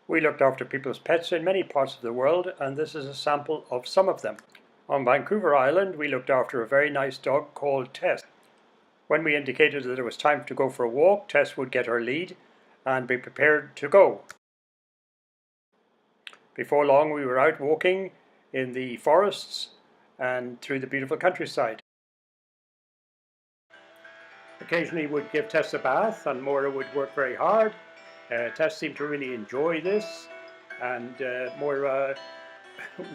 We looked after people's pets in many parts of the world, and this is a sample of some of them. On Vancouver Island, we looked after a very nice dog called Tess. When we indicated that it was time to go for a walk, Tess would get her lead and be prepared to go. Before long, we were out walking in the forests and through the beautiful countryside. Occasionally we'd give Tess a bath, and Moira would work very hard. Tess seemed to really enjoy this, and Moira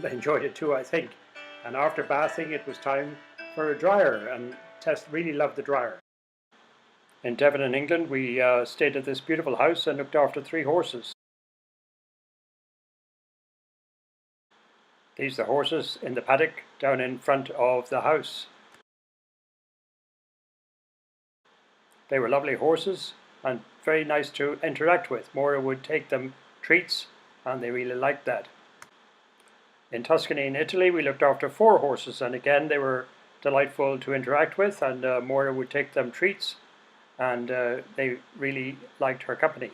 enjoyed it too, I think. And after bathing, it was time for a dryer, and Tess really loved the dryer. In Devon in England, we stayed at this beautiful house and looked after 3 horses. These are the horses in the paddock down in front of the house. They were lovely horses and very nice to interact with. Moira would take them treats, and they really liked that. In Tuscany in Italy, we looked after 4 horses, and again they were delightful to interact with, and Moira would take them treats, and they really liked her company.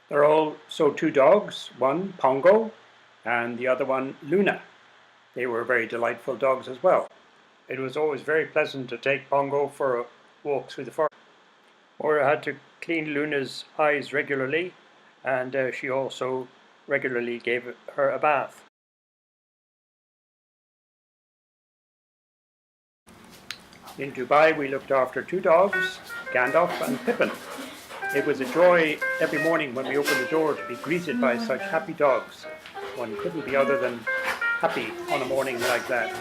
There are also 2 dogs, one Pongo and the other one Luna. They were very delightful dogs as well. It was always very pleasant to take Pongo for a walk through the forest. Moira had to clean Luna's eyes regularly, and she also regularly gave her a bath. In Dubai, we looked after 2 dogs, Gandalf and Pippin. It was a joy every morning when we opened the door to be greeted by such happy dogs. One couldn't be other than happy on a morning like that.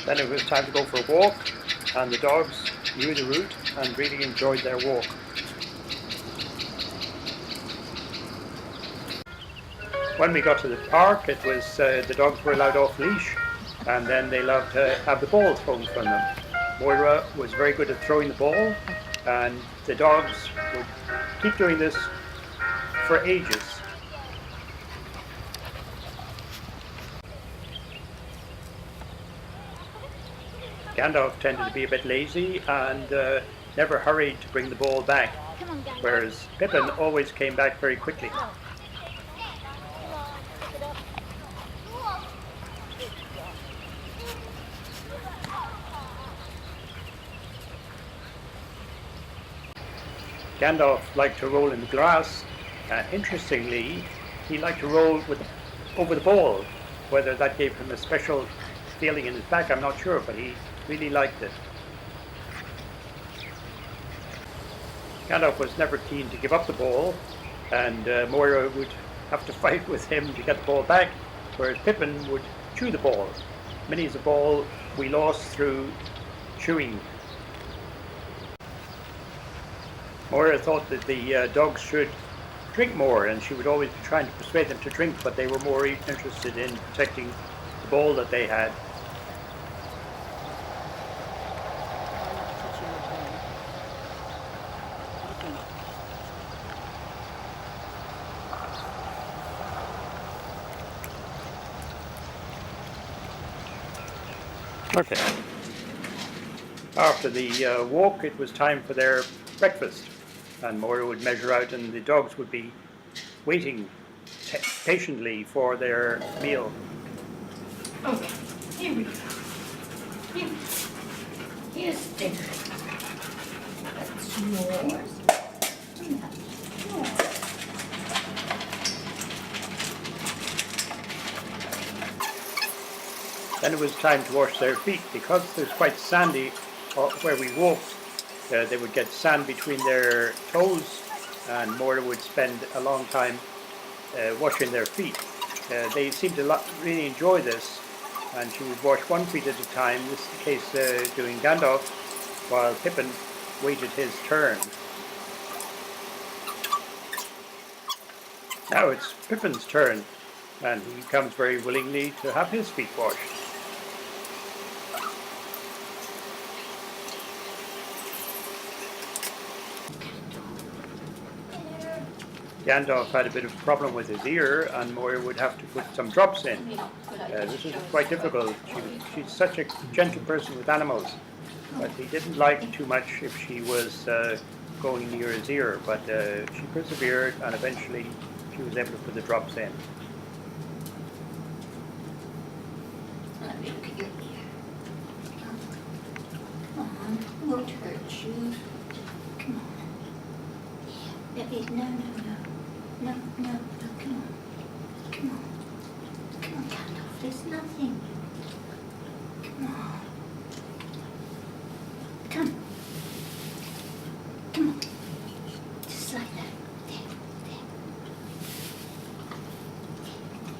Then it was time to go for a walk, and the dogs knew the route and really enjoyed their walk. When we got to the park, it was the dogs were allowed off leash, and then they loved to have the ball thrown from them. Moira was very good at throwing the ball, and the dogs would keep doing this for ages. Gandalf tended to be a bit lazy and never hurried to bring the ball back, whereas Pippin always came back very quickly. Gandalf liked to roll in the grass. Interestingly, he liked to roll over the ball. Whether that gave him a special feeling in his back, I'm not sure, but he really liked it. Gandalf was never keen to give up the ball, and Moira would have to fight with him to get the ball back, whereas Pippin would chew the ball. Many is a ball we lost through chewing. Moira thought that the dogs should drink more, and she would always be trying to persuade them to drink, but they were more interested in protecting the ball that they had. Okay. After the walk, it was time for their breakfast, and Moira would measure out, and the dogs would be waiting patiently for their meal. Okay, here we go. Here's dinner. That's yours. And that's yours. Then it was time to wash their feet. Because it was quite sandy where we walked, they would get sand between their toes, and Moira would spend a long time washing their feet. They seemed to really enjoy this, and she would wash one feet at a time. This is the case doing Gandalf, while Pippin waited his turn. Now it's Pippin's turn, and he comes very willingly to have his feet washed. Gandalf had a bit of a problem with his ear, and Moira would have to put some drops in. This was quite difficult. She's such a gentle person with animals, but he didn't like too much if she was going near his ear. But she persevered, and eventually she was able to put the drops in. Let me look at your ear. Come on, won't hurt you. Come on. Yeah, baby, no, come on. Come on. Come on, Gandalf, there's nothing. Come on. Come on. Just like that. There.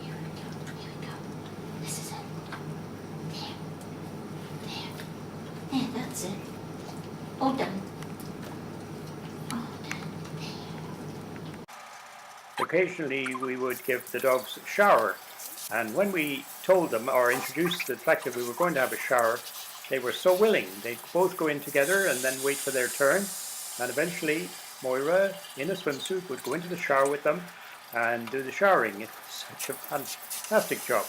Here we go. This is it. There, that's it. All done. Occasionally we would give the dogs a shower, and when we told them or introduced the fact that we were going to have a shower, they were so willing. They'd both go in together and then wait for their turn, and eventually Moira in a swimsuit would go into the shower with them and do the showering. It's such a fantastic job.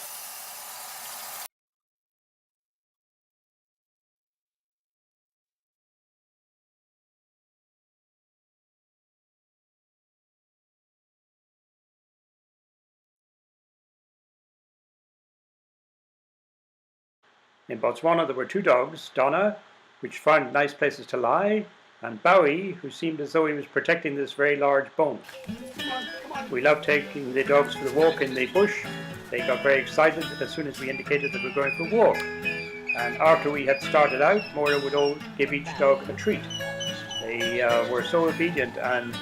In Botswana there were two dogs, Donna, which found nice places to lie, and Bowie, who seemed as though he was protecting this very large bone. We loved taking the dogs for the walk in the bush. They got very excited as soon as we indicated that we were going for a walk. And after we had started out, Moira would give each dog a treat. They were so obedient and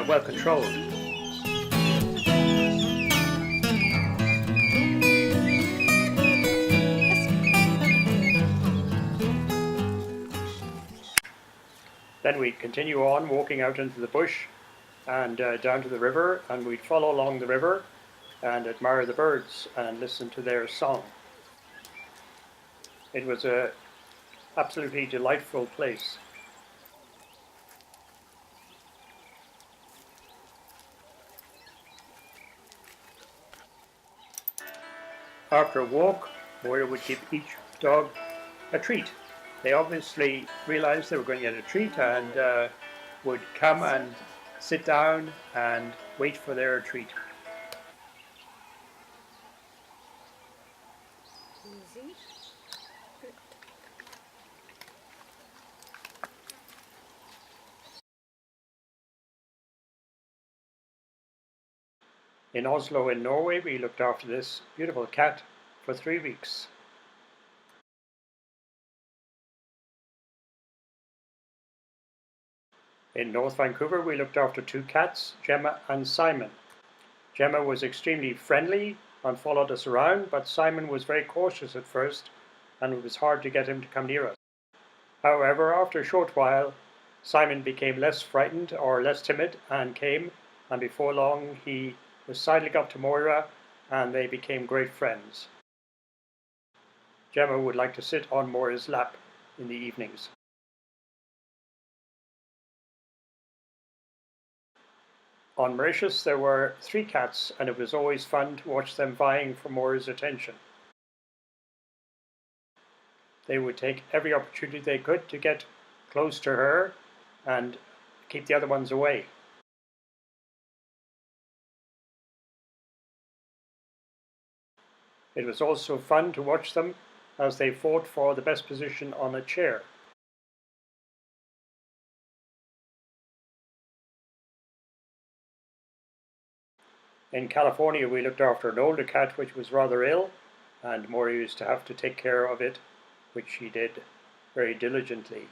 well controlled. Then we'd continue on walking out into the bush and down to the river, and we'd follow along the river and admire the birds and listen to their song. It was an absolutely delightful place. After a walk, Moira would give each dog a treat. They obviously realized they were going to get a treat and would come and sit down and wait for their treat. Easy. Good. In Oslo in Norway, we looked after this beautiful cat for 3 weeks. In North Vancouver, we looked after two cats, Gemma and Simon. Gemma was extremely friendly and followed us around, but Simon was very cautious at first, and it was hard to get him to come near us. However, after a short while, Simon became less frightened or less timid and came, and before long he was sidling up to Moira, and they became great friends. Gemma would like to sit on Moira's lap in the evenings. On Mauritius there were 3 cats, and it was always fun to watch them vying for Moira's attention. They would take every opportunity they could to get close to her and keep the other ones away. It was also fun to watch them as they fought for the best position on a chair. In California, we looked after an older cat which was rather ill, and Moira used to have to take care of it, which she did very diligently.